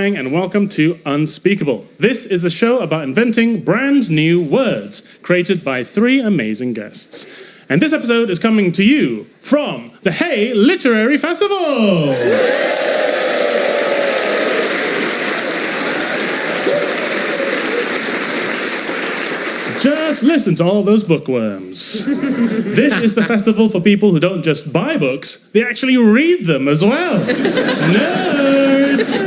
Wang, and welcome to Unspeakable. This is the show about inventing brand new words created by three amazing guests. And this episode is coming to you from the Hey Literary Festival! Just listen to all those bookworms. This is the festival for people who don't just buy books, they actually read them as well. Nerds!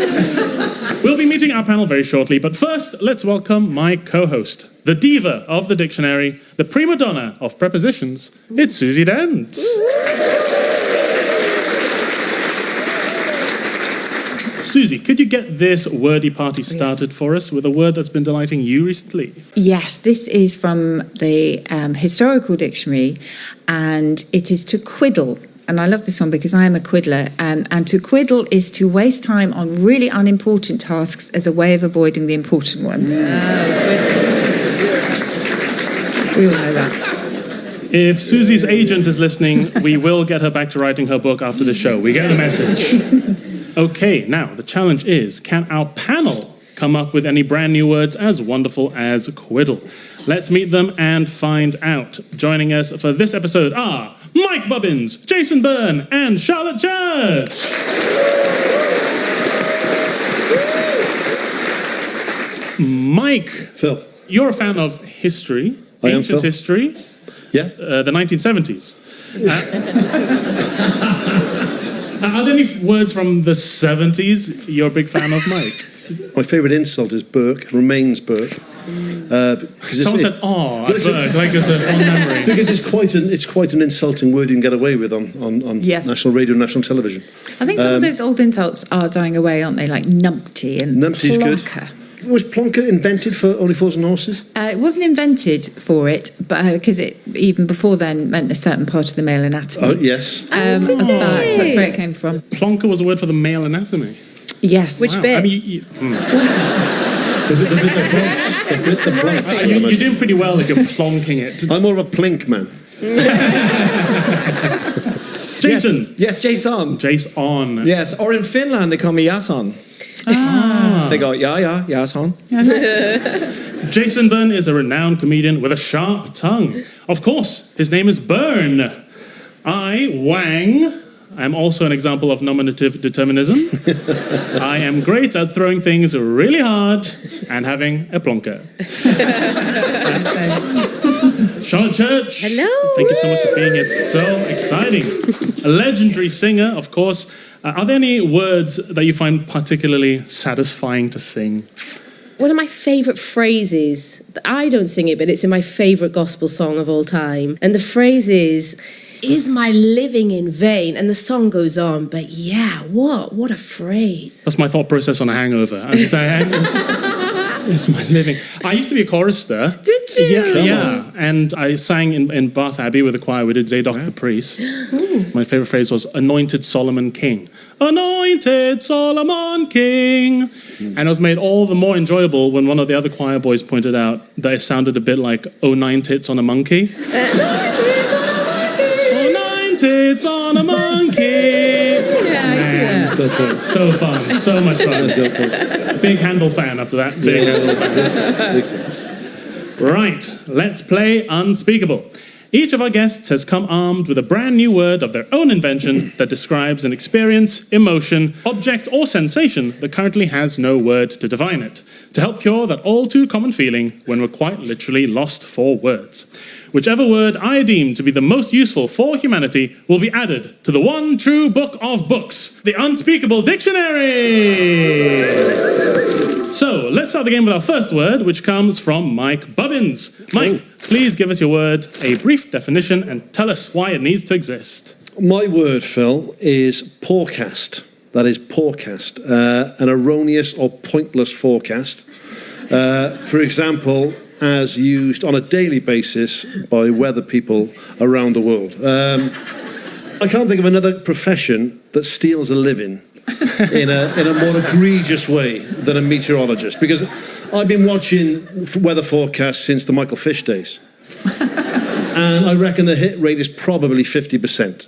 We'll be meeting our panel very shortly, but first, let's welcome my co-host, the diva of the dictionary, the prima donna of prepositions. It's Susie Dent. Susie, could you get this wordy party started for us with a word that's been delighting you recently? Yes, this is from the historical dictionary, and it is to quiddle. And I love this one because I am a quiddler. And to quiddle is to waste time on really unimportant tasks as a way of avoiding the important ones. We all know that. If Susie's agent is listening, we will get her back to writing her book after the show. We get the message. Okay, now the challenge is, can our panel come up with any brand new words as wonderful as quiddle? Let's meet them and find out. Joining us for this episode are Mike Bubbins, Jason Byrne, and Charlotte Church. Mike. Phil. You're a fan of history, I am, ancient Phil. history. Yeah? The 1970s. Are there any words from the 70s you're a big fan of, Mike? My favourite insult is Burke, remains Burke. Someone said, "Oh, at Burke," like it's a fond memory. Because it's quite an insulting word you can get away with on Yes. national radio and national television. I think some of those old insults are dying away, aren't they? Like numpty and Numpty's good. plonker. Was plonker invented for Only Fools and Horses? It wasn't invented for it, but because it even before then meant a certain part of the male anatomy. Oh, yes. But that's where it came from. Plonker was a word for the male anatomy. Yes. Which Wow. bit? I mean, you're doing pretty well if you're plonking it. I'm more of a plink man. Jason. Yes, Jason. Jason. Yes, or in Finland they call me Jason. They go, Jason. Jason Byrne is a renowned comedian with a sharp tongue. Of course, his name is Byrne. I, Wang, am also an example of nominative determinism. I am great at throwing things really hard and having a plonker. Charlotte Church. Hello. Thank you so much for being here. So exciting. A legendary singer, of course. Are there any words that you find particularly satisfying to sing? One of my favourite phrases, I don't sing it, but it's in my favourite gospel song of all time. And the phrase is my living in vain? And the song goes on, but yeah, what a phrase. That's my thought process on a hangover. It's my living. I used to be a chorister. Did you? Yeah. And I sang in Bath Abbey with the choir. We did Zadok the priest. My favourite phrase was Anointed Solomon King. Anointed Solomon King. And it was made all the more enjoyable when one of the other choir boys pointed out that it sounded a bit like Oh Nine Tits on a Monkey. Oh Nine Tits on a Monkey. Yeah, I see that. Good point. So fun. So much fun. Big Handel fan after that. Big Handel fan. Right, let's play Unspeakable. Each of our guests has come armed with a brand new word of their own invention that describes an experience, emotion, object, or sensation that currently has no word to define it, to help cure that all too common feeling when we're quite literally lost for words. Whichever word I deem to be the most useful for humanity will be added to the one true book of books, the Unspeakable Dictionary! So, let's start the game with our first word, which comes from Mike Bubbins. Mike, please give us your word, a brief definition, and tell us why it needs to exist. My word, Phil, is forecast. That is forecast. An erroneous or pointless forecast. For example, as used on a daily basis by weather people around the world. I can't think of another profession that steals a living in a more egregious way than a meteorologist, because I've been watching weather forecasts since the Michael Fish days, and I reckon the hit rate is probably 50%.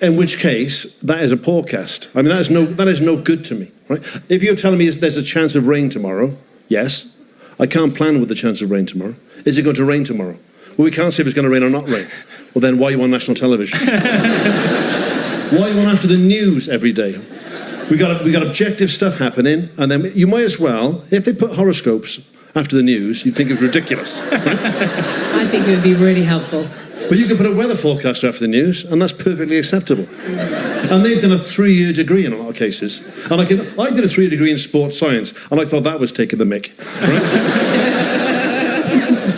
In which case, that is a forecast. I mean, that is no good to me, right? If you're telling me there's a chance of rain tomorrow, yes. I can't plan with the chance of rain tomorrow. Is it going to rain tomorrow? Well, we can't say if it's going to rain or not rain. Well, then why are you on national television? Why are you on after the news every day? We got objective stuff happening, and then you might as well, if they put horoscopes after the news, you'd think it was ridiculous. Right? I think it would be really helpful. But you can put a weather forecaster after the news, and that's perfectly acceptable. And they've done a 3-year degree in a lot of cases. And I did a 3-year degree in sports science, and I thought that was taking the mick. Right?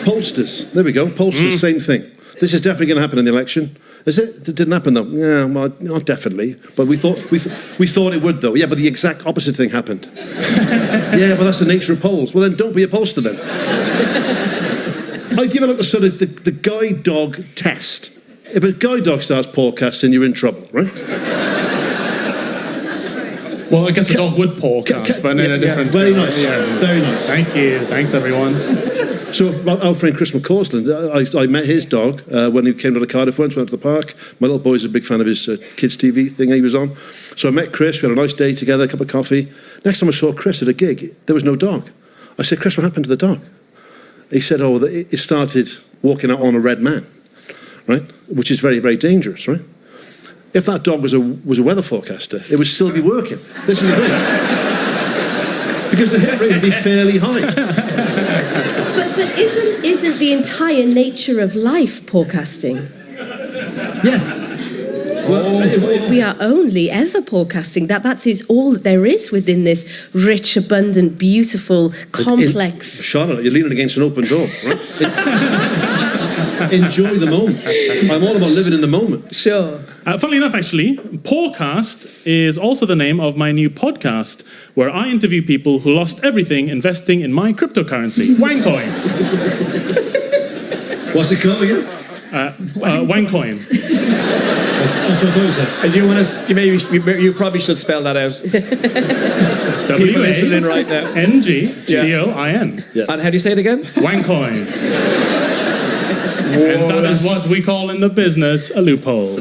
Pollsters, there we go. Pollsters, same thing. This is definitely going to happen in the election. Is it? It didn't happen though. Yeah, well, not definitely. But we thought it would though. Yeah, but the exact opposite thing happened. Yeah, but that's the nature of polls. Well, then don't be a pollster then. I give it like the sort of the guide dog test. If a guide dog starts podcasting, you're in trouble, right? Well, I guess a dog would podcast, but in a different... Very nice. Yeah. Very nice. Thank you. Thanks, everyone. So, our friend Chris McCausland, I met his dog when he came to the Cardiff once, went to the park. My little boy's a big fan of his kids' TV thing he was on. So I met Chris, we had a nice day together, a cup of coffee. Next time I saw Chris at a gig, there was no dog. I said, Chris, what happened to the dog? He said, it started walking out on a red man, right? Which is very, very dangerous, right? If that dog was a weather forecaster, it would still be working. This is the thing. Because the hit rate would be fairly high. But isn't the entire nature of life podcasting? Yeah. Well, We are only ever podcasting. That is all that there is within this rich, abundant, beautiful, complex... Charlotte, you're leaning against an open door, right? Enjoy the moment. I'm all about living in the moment. Sure. Funnily enough, actually, Pawcast is also the name of my new podcast, where I interview people who lost everything investing in my cryptocurrency, Wangcoin. What's it called again? Wangcoin. That's what I said. And you probably should spell that out. People listening right now. Wangcoin. Yeah. And how do you say it again? Wangcoin. And that is what we call in the business a loophole.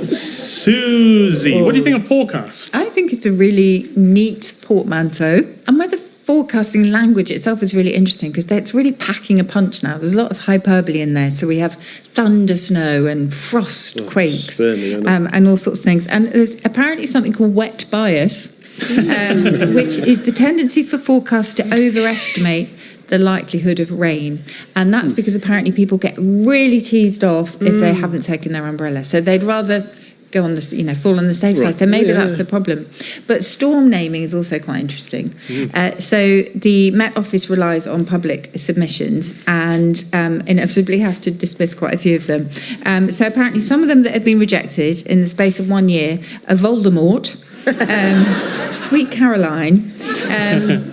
Susie, what do you think of Pawcast? I think it's a really neat portmanteau. And whether forecasting language itself is really interesting because it's really packing a punch now. There's a lot of hyperbole in there. So we have thunder, snow and frost quakes and all sorts of things. And there's apparently something called wet bias, which is the tendency for forecasts to overestimate the likelihood of rain. And that's because apparently people get really teased off if they haven't taken their umbrella. So they'd rather go on the, fall on the safe side. So maybe that's the problem. But storm naming is also quite interesting. So the Met Office relies on public submissions and inevitably have to dismiss quite a few of them. So apparently some of them that have been rejected in the space of 1 year are Voldemort, Sweet Caroline,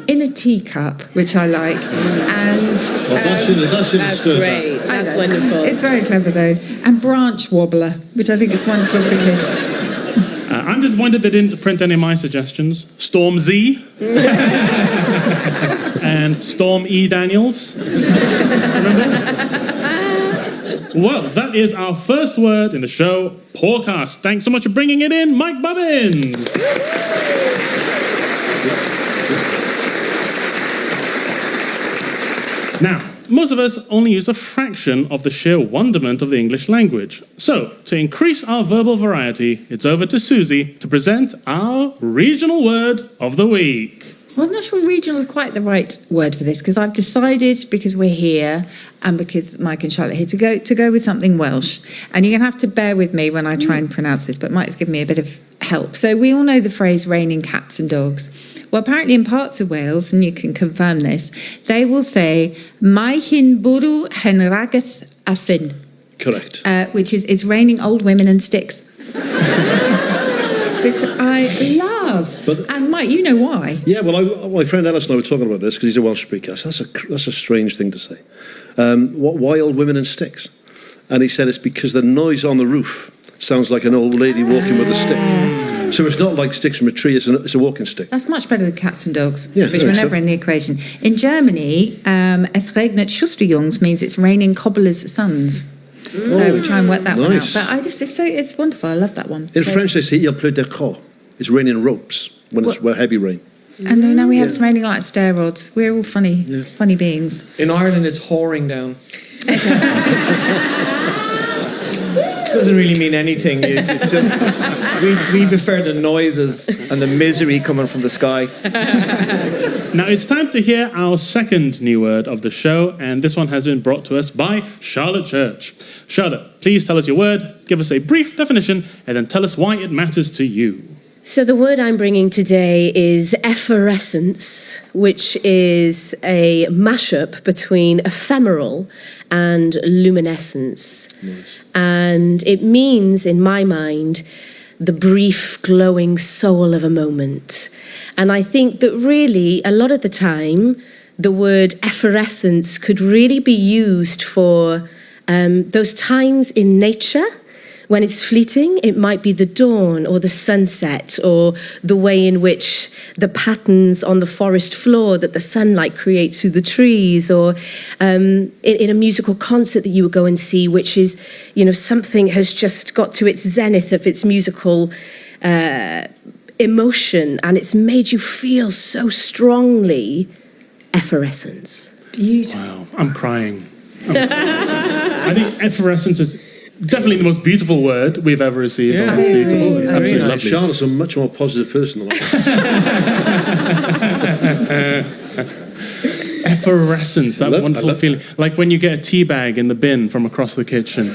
In a Teacup, which I like, and that should have stood Great. that. That's wonderful. It's very clever though, and Branch Wobbler, which I think is wonderful for kids. I'm disappointed they didn't print any of my suggestions. Storm Z and Storm E. Daniels. Remember? Well, that is our first word in the show, Pawcast. Thanks so much for bringing it in, Mike Bubbins. Now, most of us only use a fraction of the sheer wonderment of the English language. So, to increase our verbal variety, it's over to Susie to present our regional word of the week. Well, I'm not sure regional is quite the right word for this because I've decided, because we're here and because Mike and Charlotte are here, to go with something Welsh. And you're going to have to bear with me when I try and pronounce this, but Mike's given me a bit of help. So we all know the phrase raining cats and dogs. Well, apparently in parts of Wales, and you can confirm this, they will say, Mae hi'n bwrw hen rageth a thyn. Correct. Which is, it's raining old women and sticks. Which I love. And Mike, you know why. Yeah, well, my friend Ellis and I were talking about this because he's a Welsh speaker. So that's a strange thing to say. Why old women and sticks? And he said it's because the noise on the roof sounds like an old lady walking with a stick. So it's not like sticks from a tree, it's a walking stick. That's much better than cats and dogs, Yeah, which were never in the equation. In Germany, es regnet Schusterjungs means it's raining cobblers' sons. So we try and work that one out. Nice. But it's wonderful. I love that one. In So- French, they say il pleut des corps. It's raining ropes when it's heavy rain. And now we have some raining like stair rods. We're all funny beings. In Ireland, it's whoring down. Doesn't really mean anything. It's just we prefer the noises and the misery coming from the sky. Now it's time to hear our second new word of the show, and this one has been brought to us by Charlotte Church. Charlotte, please tell us your word, give us a brief definition, and then tell us why it matters to you. So the word I'm bringing today is epherescence, which is a mashup between ephemeral and luminescence. Nice. And it means, in my mind, the brief, glowing soul of a moment. And I think that really, a lot of the time, the word epherescence could really be used for those times in nature when it's fleeting. It might be the dawn or the sunset or the way in which the patterns on the forest floor that the sunlight creates through the trees, or in a musical concert that you would go and see, which is, something has just got to its zenith of its musical emotion and it's made you feel so strongly. Epherescence. Beautiful. Wow, I'm crying. I think epherescence is definitely the most beautiful word we've ever received on Unspeakable. It's absolutely lovely. Charlotte's a much more positive person than I am. Epherescence, that wonderful feeling. Like when you get a tea bag in the bin from across the kitchen.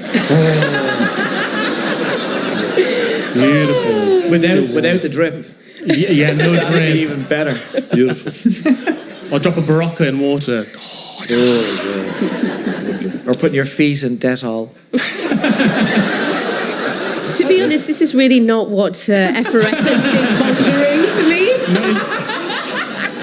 Beautiful. Without the drip. Yeah, no drip. Even better. Beautiful. Or drop a Barocca in water. Or putting your feet in Dettol. To be honest, this is really not what epherescence is conjuring for me.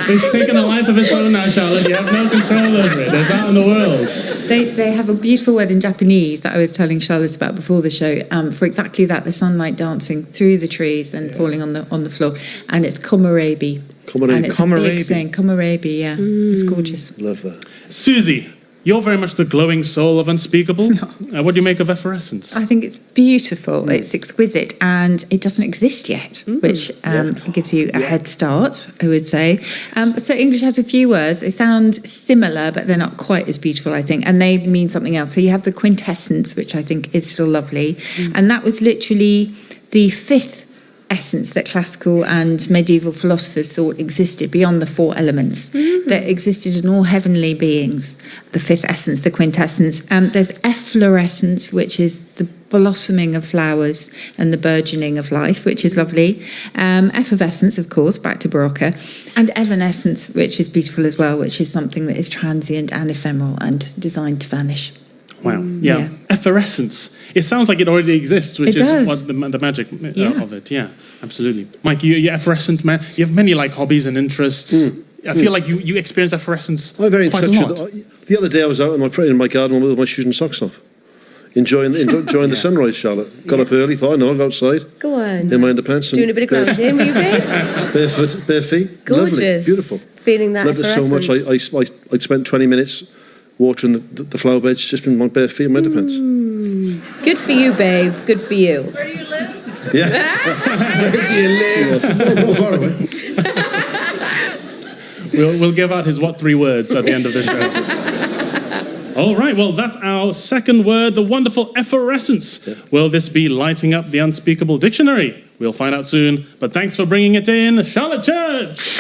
It's taken a life of its own now, Charlotte. You have no control over it. It's out in the world. They have a beautiful word in Japanese that I was telling Charlotte about before the show, for exactly that, the sunlight dancing through the trees and falling on the floor. And it's komorebi. And it's a big thing. Komorebi, yeah. It's gorgeous. Love that. Susie, you're very much the glowing soul of Unspeakable. What do you make of epherescence? I think it's beautiful. It's exquisite, and it doesn't exist yet, which gives you a head start, I would say. So English has a few words. They sound similar, but they're not quite as beautiful, I think, and they mean something else. So you have the quintessence, which I think is still lovely, and that was literally the fifth essence that classical and medieval philosophers thought existed beyond the four elements, that existed in all heavenly beings. The fifth essence, the quintessence. There's efflorescence, which is the blossoming of flowers and the burgeoning of life, which is lovely. Effervescence, of course, back to Barocca. And evanescence, which is beautiful as well, which is something that is transient and ephemeral and designed to vanish. Wow. Yeah. Epherescence. It sounds like it already exists, which is what the magic of it. Yeah, absolutely. Mike, you're effervescent, man. You have many hobbies and interests. I feel like you experience effervescence I'm very in quite touch a lot. with the other day I was out in my garden with my shoes and socks off. Enjoying the sunrise, Charlotte. Got up early, thought, I'll go outside. Go on. In my underpants. Doing a bit of grounding, were you, babes? Barefoot, bare feet. Gorgeous. Lovely, beautiful. Feeling that Loved it so much. I spent 20 minutes watering the flower beds just in my bare feet and my underpants. Good for you, babe. Good for you. Where do you live? Yeah. Where do you live? Not far away. We'll give out his three words at the end of the show. All right, well, that's our second word, the wonderful effervescence. Yeah. Will this be lighting up the Unspeakable dictionary? We'll find out soon, but thanks for bringing it in, Charlotte Church.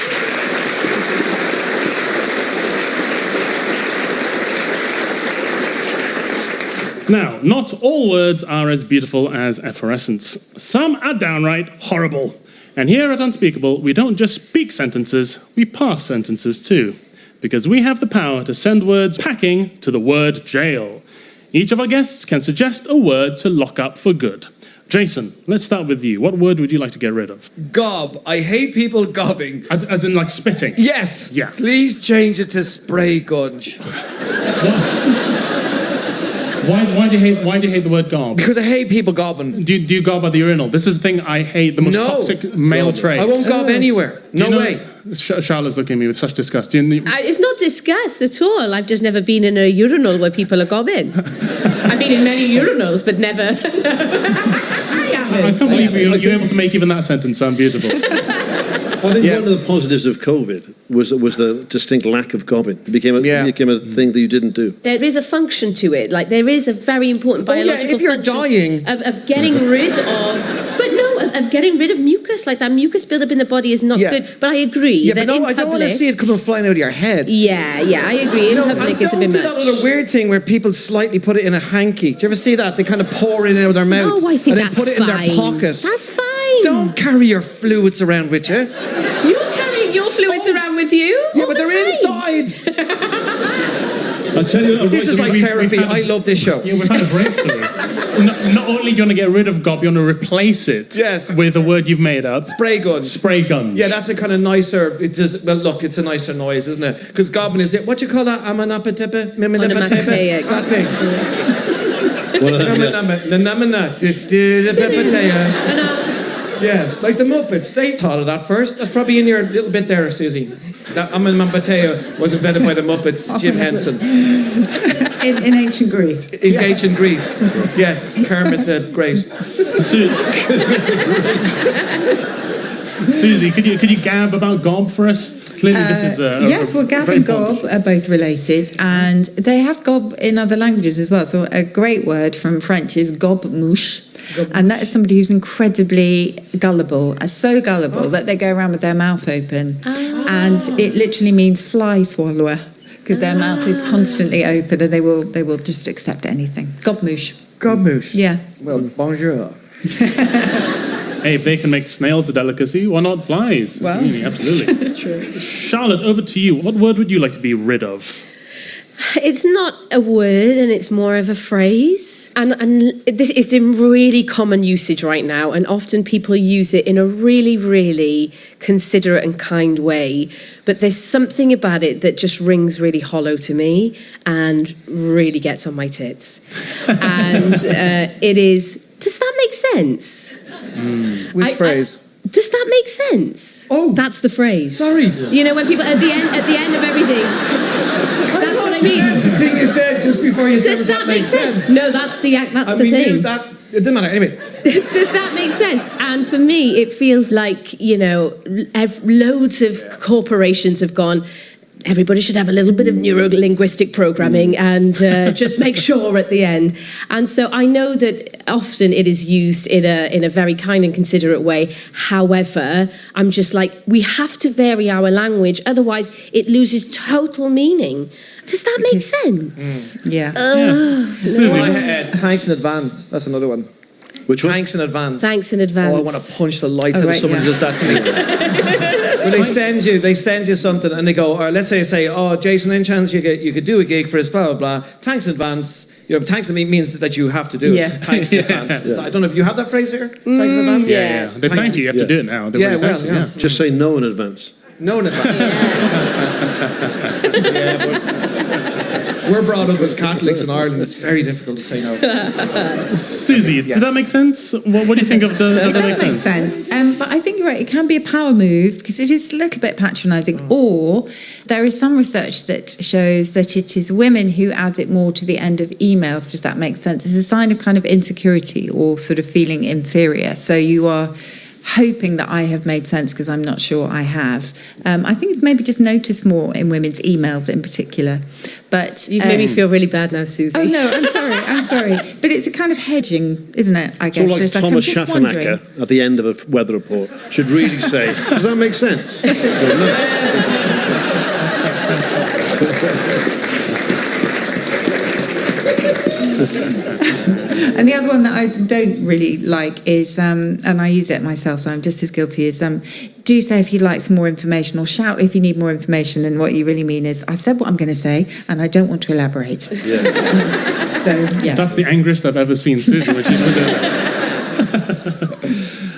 Now, not all words are as beautiful as effervescence. Some are downright horrible. And here at Unspeakable, we don't just speak sentences, we pass sentences too. Because we have the power to send words packing to the word jail. Each of our guests can suggest a word to lock up for good. Jason, let's start with you. What word would you like to get rid of? Gob. I hate people gobbing. As in spitting? Yes. Yeah. Please change it to spray gunge. Why do you hate the word gob? Because I hate people gobbing. Do you gob at the urinal? This is the thing I hate, the most toxic male trait. I won't gob anywhere. No way. Charlotte's looking at me with such disgust. It's not disgust at all. I've just never been in a urinal where people are gobbing. I've been in many urinals, but never. I can't believe you're able to make even that sentence sound beautiful. I think one of the positives of COVID was the distinct lack of gobbing. It became a thing that you didn't do. There is a function to it. Like, there is a very important biological if you're function dying. of getting rid of getting rid of mucus. Like, that mucus buildup in the body is not good. But I agree that but in I don't want to public- see it coming flying out of your head. Yeah, I agree. In public, it's a bit Don't do much. that little weird thing where people slightly put it in a hanky. Do you ever see that? They kind of pour it out of their mouth. Oh, I think and that's then put it fine. in their pocket. That's fine. Don't carry your fluids around with you. You're carrying your fluids around with you. Yeah, all but the they're time. inside. I tell you, This is like therapy. I love this show. Yeah, we've had a breakthrough. Not only do you want to get rid of gob, you want to replace it with a word you've made up. Spray guns. Spray guns. Yeah, that's a kind of nicer. It's a nicer noise, isn't it? Because gobbing is it. What do you call that? Amanapatepe, Onomatopoeia. That thing. Yeah, like the Muppets. They thought of that first. That's probably in your little bit there, Susie. That Onomatopoeia was invented by the Muppets, Jim Henson. In ancient Greece. In ancient Greece. Yes, Kermit the Great. Susie, could you gab about gob for us? Clearly, this is Gab and gob are both related, and they have gob in other languages as well. So a great word from French is gob-mouche, and that is somebody who's incredibly gullible, so gullible that they go around with their mouth open, and it literally means fly swallower because their mouth is constantly open and they will just accept anything. Gob-mouche. Gob-mouche. Yeah. Well, bonjour. Hey, if they can make snails a delicacy, why not flies? Well, absolutely. True. Charlotte, over to you. What word would you like to be rid of? It's not a word, and it's more of a phrase. And this is in really common usage right now, and often people use it in a really, really considerate and kind way. But there's something about it that just rings really hollow to me and really gets on my tits. And it is, does that make sense? Which phrase? Does that make sense? Oh, that's the phrase. Sorry. You know, when people at the end of everything. That's what I mean. The thing you said just before you said does that make sense? No, that's the thing. It doesn't matter. Anyway. Does that make sense? And for me, it feels like, loads of corporations have gone, everybody should have a little bit of neuro-linguistic programming and just make sure at the end. And so I know that often it is used in a very kind and considerate way. However, I'm just like, we have to vary our language, otherwise it loses total meaning. Does that make sense? Yeah. Thanks in advance. That's another one. Which one? Thanks in advance. Thanks in advance. Oh, I want to punch the lights out of someone who does that to me. When they send you something and they go, or let's say, oh, Jason, any chance you could do a gig for us, blah, blah, blah. Thanks in advance. Thanks means that you have to do it. Yes. Thanks in advance. I don't know if you have that phrase here. Thanks in advance. Yeah. They thank you. You have to do it now. Just say no in advance. No in advance. We're brought up as Catholics in Ireland. It's very difficult to say no. Susie, did that make sense? What do you think of the... It does make sense. But I think you're right. It can be a power move because it is a little bit patronising. Or there is some research that shows that it is women who add it more to the end of emails. Does that make sense? It's a sign of kind of insecurity or sort of feeling inferior. So you are hoping that I have made sense because I'm not sure I have. I think it's maybe just noticed more in women's emails in particular. But you've made me feel really bad now, Susie. Oh no, I'm sorry. But it's a kind of hedging, isn't it? I guess. It's all like Thomas Schaffenacker at the end of a weather report should really say, does that make sense? And the other one that I don't really like is, and I use it myself, so I'm just as guilty, is do say if you'd like some more information, or shout if you need more information. And what you really mean is, I've said what I'm going to say, and I don't want to elaborate. Yeah. So, yes. That's the angriest I've ever seen Susie when she's said that.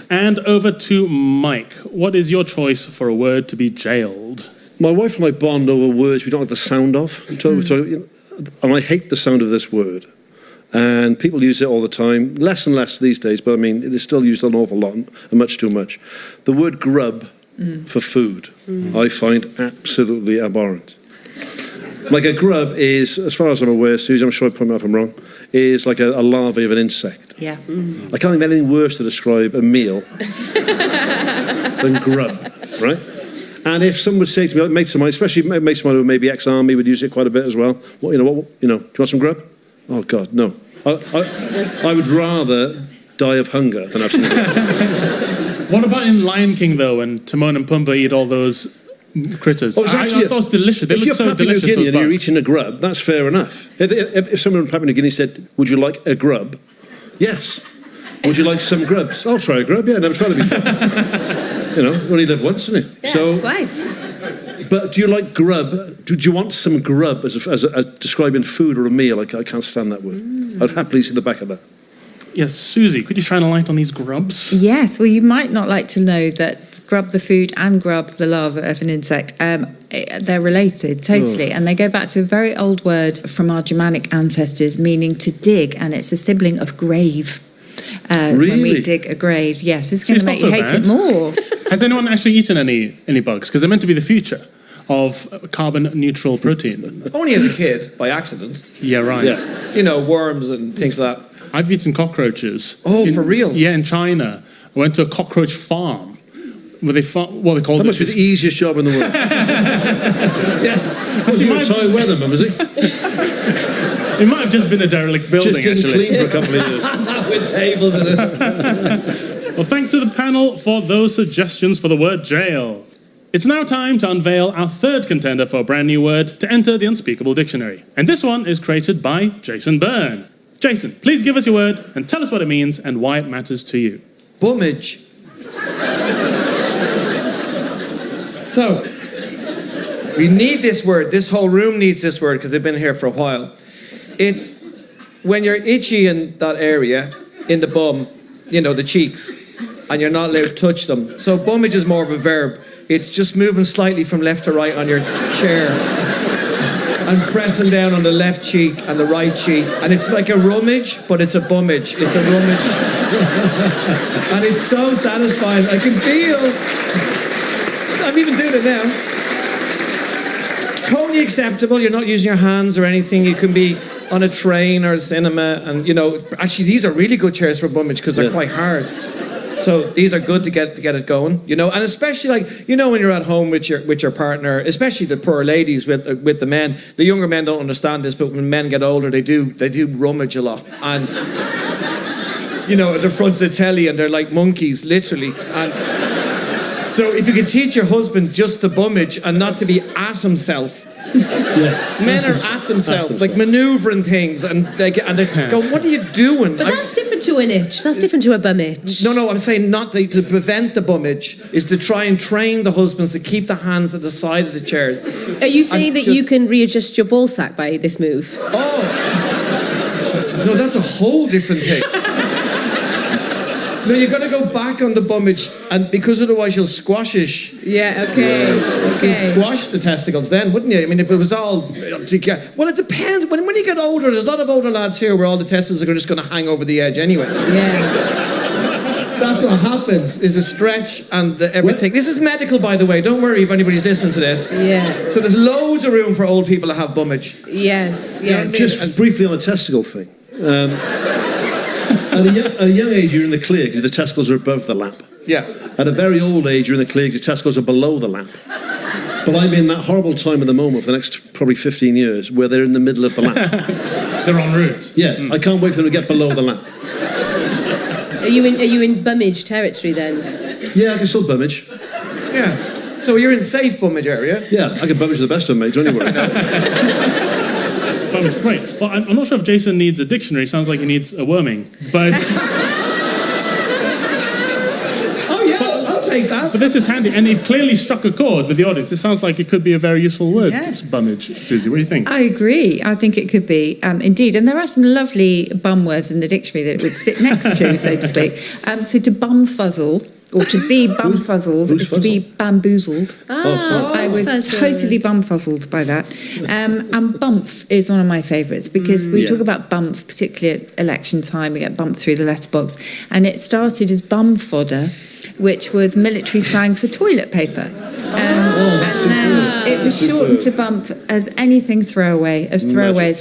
And over to Mike. What is your choice for a word to be jailed? My wife and I bond over words we don't like the sound of. And I hate the sound of this word. And people use it all the time, less and less these days, but I mean, it is still used an awful lot, and much too much. The word grub for food, I find absolutely abhorrent. Like a grub is, as far as I'm aware, Susie, I'm sure I point me out if I'm wrong, is like a larvae of an insect. Yeah. I can't think of anything worse to describe a meal than grub, right? And if someone would say to me, mates of mine, especially mates of mine who may be ex-army, would use it quite a bit as well. Do you want some grub? Oh, God, no. I would rather die of hunger than have some grub. What about in Lion King, though, when Timon and Pumbaa eat all those critters? Oh, I thought it was delicious. They if look you're so Papua New delicious. Guinea and those you're bugs. eating a grub, that's fair enough. If someone in Papua New Guinea said, would you like a grub? Yes. Would you like some grubs? I'll try a grub, yeah, never tried it before. You only live once, isn't it? Yeah, so, quite. But do you like grub? Do you want some grub as describing food or a meal? I can't stand that word. I'd happily see the back of that. Yes, Susie, could you shine a light on these grubs? Yes, well, you might not like to know that grub the food and grub the larva of an insect, they're related, totally. And they go back to a very old word from our Germanic ancestors, meaning to dig, and it's a sibling of grave. Really? When we dig a grave, yes, it's going it's to not make you so hate bad. it more. Has anyone actually eaten any bugs? Because they're meant to be the future of carbon-neutral protein. Only as a kid, by accident. Yeah, right. Yeah. Worms and things like that. I've eaten cockroaches. Oh, for real? Yeah, in China. I went to a cockroach farm where they called That must be the easiest job in the world. Was he a Thai weatherman, was he? It might have just been a derelict building, Just didn't actually. clean for a couple of years. With tables in it. Well, thanks to the panel for those suggestions for the word jail. It's now time to unveil our third contender for a brand new word to enter the Unspeakable dictionary. And this one is created by Jason Byrne. Jason, please give us your word and tell us what it means and why it matters to you. Bumage. So, we need this word. This whole room needs this word because they've been here for a while. It's when you're itchy in that area, in the bum, the cheeks, and you're not allowed to touch them. So bumage is more of a verb. It's just moving slightly from left to right on your chair and pressing down on the left cheek and the right cheek. And it's like a rummage, but it's a bumage. It's a rummage. And it's so satisfying. I can feel... I'm even doing it now. Totally acceptable. You're not using your hands or anything. You can be on a train or a cinema. And, actually, these are really good chairs for bumage because they're quite hard. So these are good to get it going, and especially when you're at home with your partner, especially the poor ladies with the men. The younger men don't understand this, but when men get older, they do rummage a lot, and at the front of the telly, and they're like monkeys, literally. And so if you could teach your husband just to bumage and not to be at himself. Men are at themselves, like manoeuvring things, and they go, "What are you doing?" But that's different to an itch. That's different to a bum itch. No, I'm saying not to prevent the bumage is to try and train the husbands to keep the hands at the side of the chairs. Are you saying that you can readjust your ball sack by this move? Oh, no, that's a whole different thing. No, you've got to go back on the bumage, and because otherwise you'll squashish. Yeah, okay. You'd squash the testicles then, wouldn't you? I mean, if it was all together. Well, it depends. When you get older, there's a lot of older lads here where all the testicles are just going to hang over the edge anyway. Yeah. That's what happens, is a stretch and everything. This is medical, by the way. Don't worry if anybody's listening to this. Yeah. So there's loads of room for old people to have bumage. Yes. Just briefly on the testicle thing. At a young age, you're in the clear because the testicles are above the lap. Yeah. At a very old age, you're in the clear because the testicles are below the lap. But I'm in that horrible time at the moment for the next probably 15 years where they're in the middle of the lap. They're en route. Yeah, I can't wait for them to get below the lap. Are you in bumage territory then? Yeah, I can still bumage. Yeah. So you're in safe bumage area? Yeah, I can bumage the best of them, mate, don't you worry. Bumage, great. Well, I'm not sure if Jason needs a dictionary. Sounds like he needs a worming. But... I'll take that. But this is handy, and it clearly struck a chord with the audience. It sounds like it could be a very useful word. Yes. Bumage. Susie, what do you think? I agree. I think it could be, indeed. And there are some lovely bum words in the dictionary that it would sit next to, so to speak. So to bum fuzzle Or to be bumfuzzled is to be bamboozled. I was totally bumfuzzled by that. And Bumph is one of my favourites because we talk about Bumph, particularly at election time. We get bumped through the letterbox. And it started as bum fodder, which was military slang for toilet paper. And then it was shortened to Bump as anything throwaway as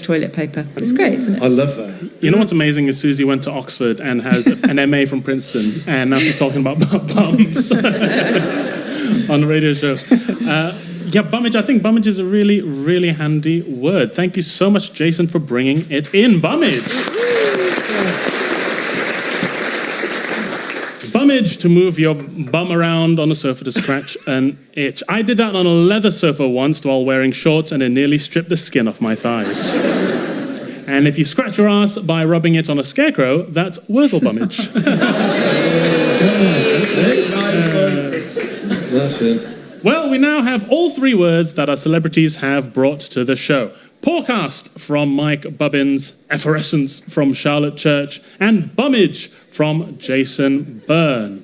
toilet paper. It's great, isn't it? I love that. You know what's amazing is Susie went to Oxford and has an MA from Princeton, and now she's talking about bums on the radio show. Bumage. I think bumage is a really, really handy word. Thank you so much, Jason, for bringing it in. Bumage. Bumage, to move your bum around on a sofa to scratch an itch. I did that on a leather sofa once while wearing shorts, and it nearly stripped the skin off my thighs. And if you scratch your ass by rubbing it on a scarecrow, that's Wurzel Bumage. That's it. Well, we now have all three words that our celebrities have brought to the show. Podcast from Mike Bubbins, Epheresence from Charlotte Church, and Bumage from Jason Byrne.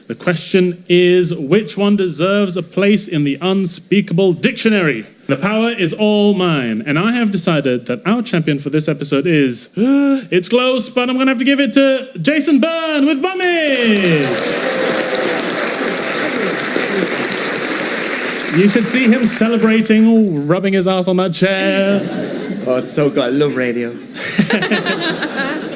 The question is, which one deserves a place in the Unspeakable dictionary? The power is all mine, and I have decided that our champion for this episode is... it's close, but I'm going to have to give it to Jason Byrne with Bumage! You should see him celebrating, rubbing his ass on that chair. Oh, it's so good. I love radio.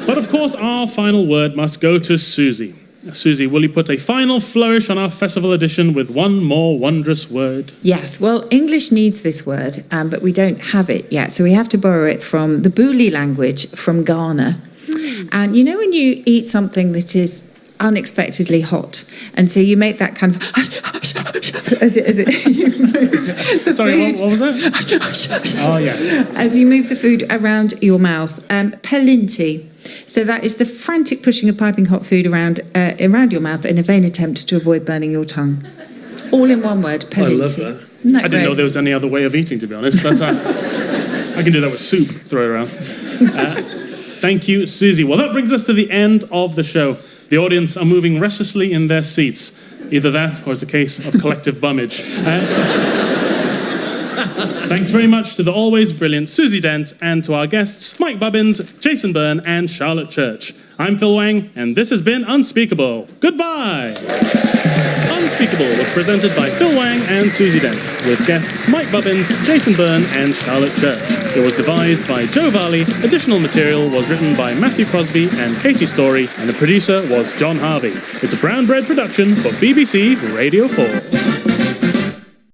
But of course, our final word must go to Susie. Susie, will you put a final flourish on our festival edition with one more wondrous word? Yes, well, English needs this word, but we don't have it yet. So we have to borrow it from the Buli language from Ghana. And you know when you eat something that is unexpectedly hot, and so you make that kind of... as you move the Sorry, food. what was that? Oh, yeah. As you move the food around your mouth. Pelinti. So that is the frantic pushing of piping hot food around your mouth in a vain attempt to avoid burning your tongue. All in one word, pelinti. I love that. Isn't that I didn't know great? there was any other way of eating, to be honest. I can do that with soup, throw it around. Thank you, Susie. Well, that brings us to the end of the show. The audience are moving restlessly in their seats. Either that, or it's a case of collective bummage. Thanks very much to the always brilliant Susie Dent, and to our guests, Mike Bubbins, Jason Byrne, and Charlotte Church. I'm Phil Wang, and this has been Unspeakable. Goodbye! Unspeakable was presented by Phil Wang and Susie Dent, with guests Mike Bubbins, Jason Byrne, and Charlotte Church. It was devised by Joe Varley, additional material was written by Matthew Crosby and Katie Story, and the producer was John Harvey. It's a Brown Bread production for BBC Radio 4.